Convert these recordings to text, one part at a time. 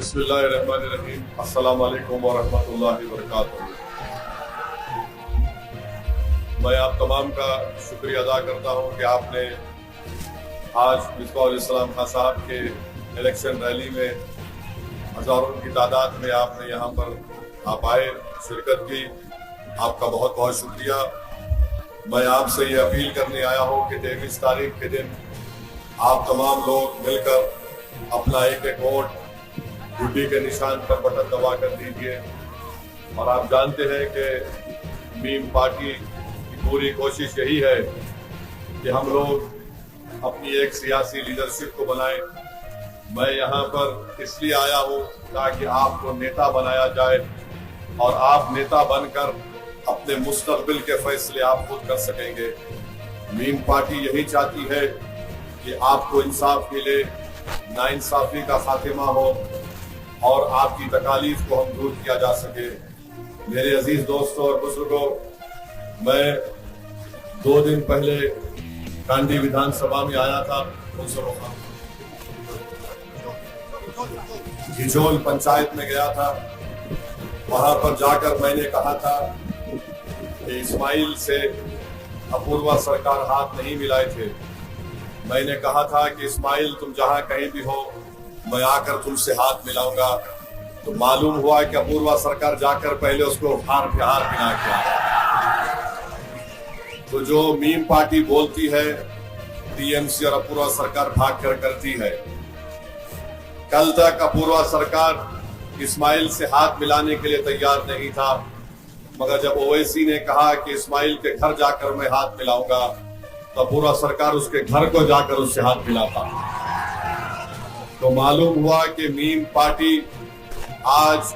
बिस्मिल्लाहिर्रहमानिर्रहीम। अस्सलाम वालेकुम वरहमतुल्लाहि वबरकातुहू। मैं आप तमाम का शुक्रिया अदा करता हूँ कि आपने आज मिसबाहुल इस्लाम खान साहब के इलेक्शन रैली में हज़ारों की तादाद में आपने यहाँ पर आप आए, शिरकत की। आपका बहुत बहुत शुक्रिया। मैं आपसे ये अपील करने आया हूँ कि 23 तारीख के दिन आप तमाम लोग मिलकर अपना एक एक वोट गुड्डी के निशान पर बटन दबा कर दीजिए। और आप जानते हैं कि मीम पार्टी की पूरी कोशिश यही है कि हम लोग अपनी एक सियासी लीडरशिप को बनाएं। मैं यहाँ पर इसलिए आया हूँ ताकि आपको नेता बनाया जाए और आप नेता बनकर अपने मुस्तकबिल के फैसले आप खुद कर सकेंगे। मीम पार्टी यही चाहती है कि आपको इंसाफ मिले, नाइंसाफी का खात्मा हो और आपकी तकालीफ को हम दूर किया जा सके। मेरे अजीज दोस्तों और बुजुर्गों, मैं 2 दिन पहले कांडी विधानसभा में आया था। घिजोल पंचायत में गया था। वहां पर जाकर मैंने कहा था कि इस्माइल से अपूर्वा सरकार हाथ नहीं मिलाए थे। मैंने कहा था कि इस्माइल तुम जहां कहीं भी हो, मैं आकर तुमसे हाथ मिलाऊंगा। तो मालूम हुआ कि अपूर्वा सरकार जाकर पहले उसको हार पिला के आया। तो जो मीम पार्टी बोलती है टीएमसी और अपूर्वा सरकार भाग कर करती है। कल तक अपूर्वा सरकार इस्माइल से हाथ मिलाने के लिए तैयार नहीं था, मगर जब ओवैसी ने कहा कि इस्माइल के घर जाकर मैं हाथ मिलाऊंगा, तो अपूर्वा सरकार उसके घर को जाकर उससे हाथ मिलाता। तो मालूम हुआ कि मीम पार्टी आज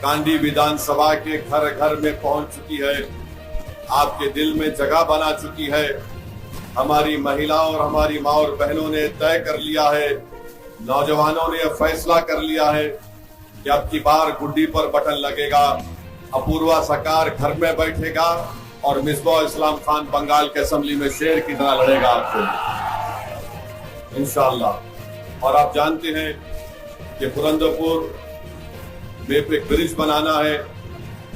कांडी विधानसभा के घर घर में पहुंच चुकी है, आपके दिल में जगह बना चुकी है। हमारी महिला और हमारी माँ और बहनों ने तय कर लिया है, नौजवानों ने फैसला कर लिया है कि अब की बार गुड्डी पर बटन लगेगा, अपूर्वा सरकार घर में बैठेगा और मिसबाहुल इस्लाम खान बंगाल के असेंबली में शेर की तरह लड़ेगा आपको इंशाअल्लाह। और आप जानते हैं कि बुरंदपुर में एक ब्रिज बनाना है।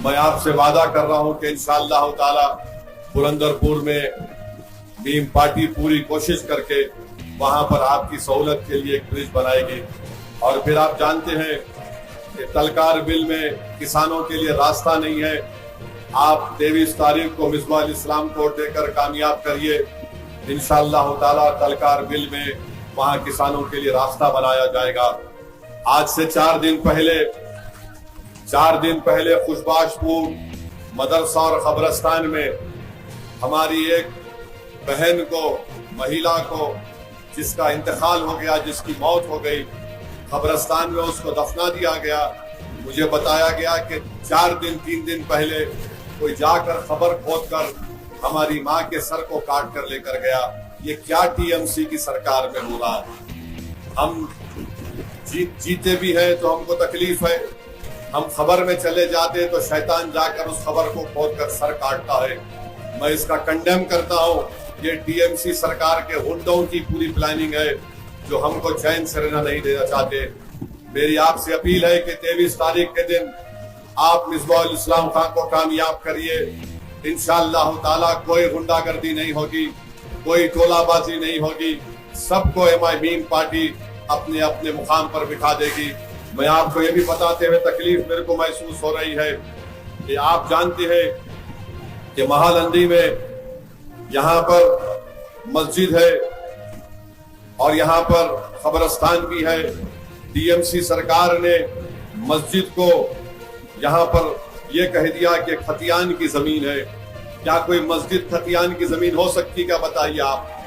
मैं आपसे वादा कर रहा हूं कि इंशाअल्लाह ताला बुरंदपुर में मीम पार्टी पूरी कोशिश करके वहां पर आपकी सहूलत के लिए एक ब्रिज बनाएगी। और फिर आप जानते हैं कि तलकार बिल में किसानों के लिए रास्ता नहीं है। आप 23 तारीख को मिसबाहुल इस्लाम को देकर कामयाब करिए। इंशाअल्लाह ताला तलकार बिल में वहां किसानों के लिए रास्ता बनाया जाएगा। आज से 4 दिन पहले खुशबाशपुर मदरसा और खबरस्तान में हमारी एक बहन को, महिला को, जिसका इंतकाल हो गया, जिसकी मौत हो गई, खबरस्तान में उसको दफना दिया गया। मुझे बताया गया कि 3 दिन पहले कोई जाकर खबर खोद कर हमारी माँ के सर को काट कर लेकर गया। ये क्या टीएमसी की सरकार में हो रहा है। हम जीते भी हैं तो हमको तकलीफ है, हम खबर में चले जाते तो शैतान जाकर उस खबर को खोद कर सर काटता है। मैं इसका कंडेम करता हूँ। ये टीएमसी सरकार के हुंडों की पूरी प्लानिंग है जो हमको चैन से रहना नहीं देना चाहते। मेरी आपसे अपील है कि 23 तारीख के दिन आप मिसबाहुल इस्लाम खान को कामयाब करिए। इंशाअल्लाह ताला कोई गुंडागर्दी नहीं होगी, कोई टोलाबाजी नहीं होगी। सबको मीम पार्टी अपने अपने मुकाम पर बिठा देगी। मैं आपको ये भी बताते हुए तकलीफ मेरे को महसूस हो रही है कि आप जानते हैं कि महालंदी में यहाँ पर मस्जिद है और यहाँ पर खबरस्तान भी है। टीएमसी सरकार ने मस्जिद को यहाँ पर यह कह दिया कि खतियान की जमीन है। क्या कोई मस्जिद खतियान की जमीन हो सकती, क्या बताइए आप।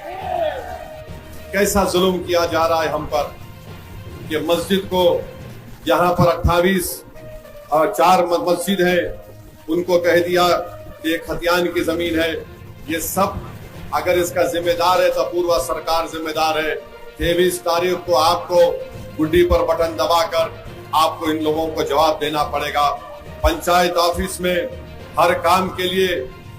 कैसा जुल्म किया जा रहा है हम पर कि मस्जिद को यहाँ पर 28 और 4 मस्जिद है, उनको कह दिया कि ये खतियान की जमीन है। ये सब अगर इसका जिम्मेदार है तो अपूर्वा सरकार जिम्मेदार है। 23 तारीख को आपको गुड्डी पर बटन दबाकर आपको इन लोगों को जवाब देना पड़ेगा। पंचायत ऑफिस में हर काम के लिए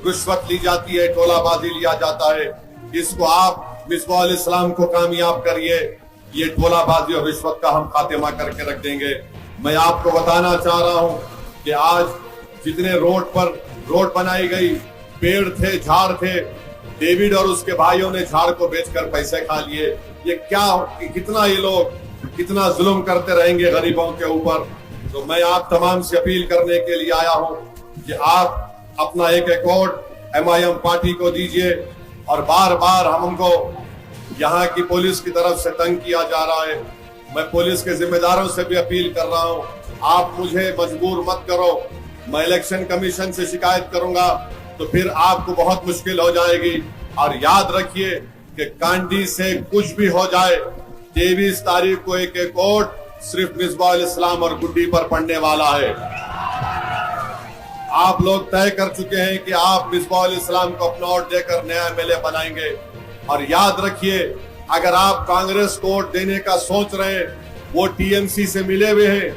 रिश्वत ली जाती है, टोलाबाजी लिया जाता है। इसको आप मिसबाहुल इस्लाम को कामयाब करिए। ये टोलाबाजी और रिश्वत का हम खात्मा करके रख देंगे। मैं आपको बताना चाह रहा हूं कि आज जितने रोड बनाई गई, पेड़ थे, झाड़ थे, डेविड और उसके भाइयों ने झाड़ को बेचकर पैसे खा लिए। ये क्या, कितना ये लोग कितना जुल्म करते रहेंगे गरीबों के ऊपर। तो मैं आप तमाम से अपील करने के लिए आया हूं कि आप अपना एक वोट MIM पार्टी को दीजिए। और बार बार हमको यहाँ की पुलिस की तरफ से तंग किया जा रहा है। मैं पुलिस के जिम्मेदारों से भी अपील कर रहा हूँ, आप मुझे मजबूर मत करो। मैं इलेक्शन कमीशन से शिकायत करूंगा तो फिर आपको बहुत मुश्किल हो जाएगी। और याद रखिए कि कांडी से कुछ भी हो जाए, 23 तारीख को एक वोट सिर्फ मिसबाह इस्लाम और गुड्डी पर पड़ने वाला है। आप लोग तय कर चुके हैं कि आप मिसबाह इस्लाम को अपना वोट देकर नया MLA बनाएंगे। और याद रखिए, अगर आप कांग्रेस को वोट देने का सोच रहे हैं, वो TMC से मिले हुए हैं।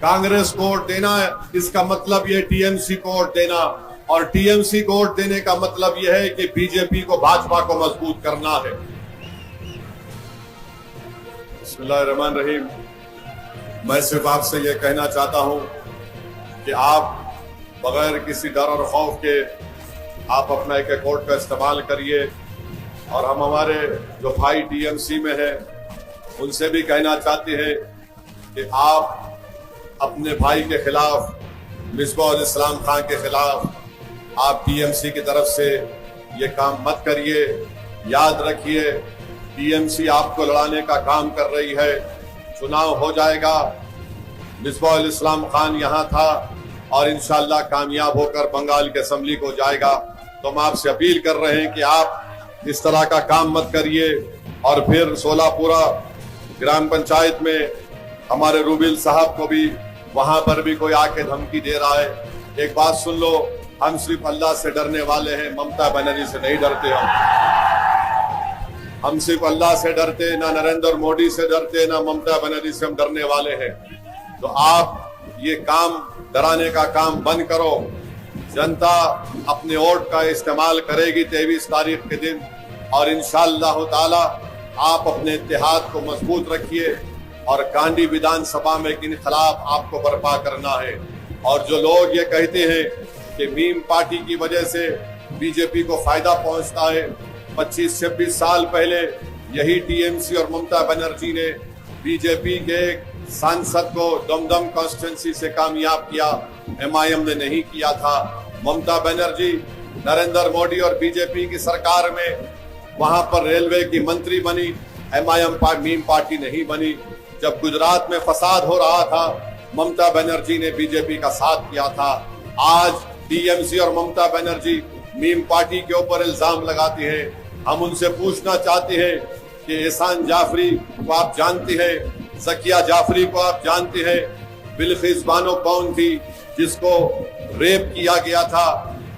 कांग्रेस को वोट देना, इसका मतलब ये TMC को वोट देना, और TMC को वोट देने का मतलब यह है कि बीजेपी को, भाजपा को मजबूत करना है। बिस्मिल्लाहिर्रहमानिर्रहीम। मैं सिर्फ आपसे ये कहना चाहता हूं कि आप बगैर किसी डर और खौफ के आप अपना एक वोट का इस्तेमाल करिए। और हम हमारे जो भाई TMC में है उनसे भी कहना चाहते हैं कि आप अपने भाई के खिलाफ, मिसबाह इस्लाम खान के खिलाफ आप TMC की तरफ से ये काम मत करिए। याद रखिए, TMC आपको लड़ाने का काम कर रही है। चुनाव हो जाएगा, मिसबाह इस्लाम खान यहाँ था और इंशाअल्लाह कामयाब होकर बंगाल के असेंबली को जाएगा। तो हम आपसे अपील कर रहे हैं कि आप इस तरह का काम मत करिए। और फिर सोलापुरा ग्राम पंचायत में हमारे रूबिल साहब को भी, वहां पर भी कोई आके धमकी दे रहा है। एक बात सुन लो, हम सिर्फ अल्लाह से डरने वाले हैं, ममता बनर्जी से नहीं डरते। हम सिर्फ अल्लाह से डरते, ना नरेंद्र मोदी से डरते, ना ममता बनर्जी से हम डरने वाले हैं। तो आप ये काम, डराने का काम बंद करो। जनता अपने वोट का इस्तेमाल करेगी 23 तारीख के दिन। और इंशाअल्लाह ताला आप अपने इत्तेहाद को मजबूत रखिए। और कांडी विधानसभा में इनकलाब आपको बर्पा करना है। और जो लोग ये कहते हैं कि मीम पार्टी की वजह से बीजेपी को फायदा पहुंचता है, 25-26 साल पहले यही TMC और ममता बनर्जी ने बीजेपी के सांसद को दमदम कॉन्स्टिट्यूंसी से कामयाब किया, MIM ने नहीं किया था। ममता बनर्जी नरेंद्र मोदी और बीजेपी की सरकार में वहां पर रेलवे की मंत्री बनी, मीम पार्टी नहीं बनी। जब गुजरात में फसाद हो रहा था, ममता बनर्जी ने बीजेपी का साथ किया था। आज TMC और ममता बनर्जी मीम पार्टी के ऊपर इल्जाम लगाती हैं। हम उनसे पूछना चाहते हैं कि एहसान जाफरी को आप जानते हैं, ज़किया जाफरी को आप जानते हैं, बिल्किस बानो कौन थी जिसको रेप किया गया था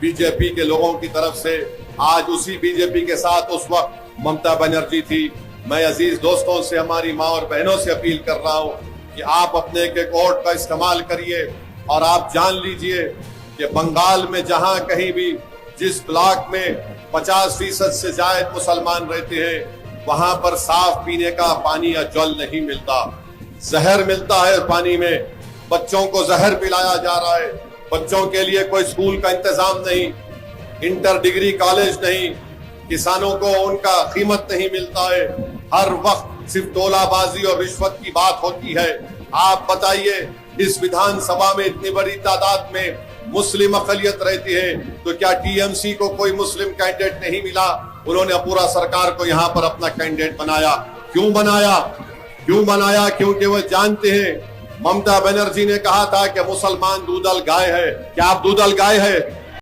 बीजेपी के लोगों की तरफ से। आज उसी बीजेपी के साथ उस वक्त ममता बनर्जी थी। मैं अजीज दोस्तों से, हमारी माँ और बहनों से अपील कर रहा हूँ कि आप अपने एक वोट का इस्तेमाल करिए। और आप जान लीजिए कि बंगाल में जहां कहीं भी, जिस ब्लॉक में 50% से ज्यादा मुसलमान रहते हैं, वहां पर साफ पीने का पानी या जल नहीं मिलता, जहर मिलता है पानी में। बच्चों को जहर पिलाया जा रहा है। बच्चों के लिए कोई स्कूल का इंतजाम नहीं, इंटर डिग्री कॉलेज नहीं, किसानों को उनका कीमत नहीं मिलता है। हर वक्त सिर्फ टोलाबाजी और रिश्वत की बात होती है। आप बताइए, इस विधानसभा में इतनी बड़ी तादाद में मुस्लिम अकलियत रहती है, तो क्या TMC को कोई मुस्लिम कैंडिडेट नहीं मिला? उन्होंने पूरा सरकार को यहाँ पर अपना कैंडिडेट बनाया। क्यों बनाया? क्योंकि वो जानते हैं, ममता बनर्जी ने कहा था कि मुसलमान दूधल गाय है। क्या आप दूधल गाय है?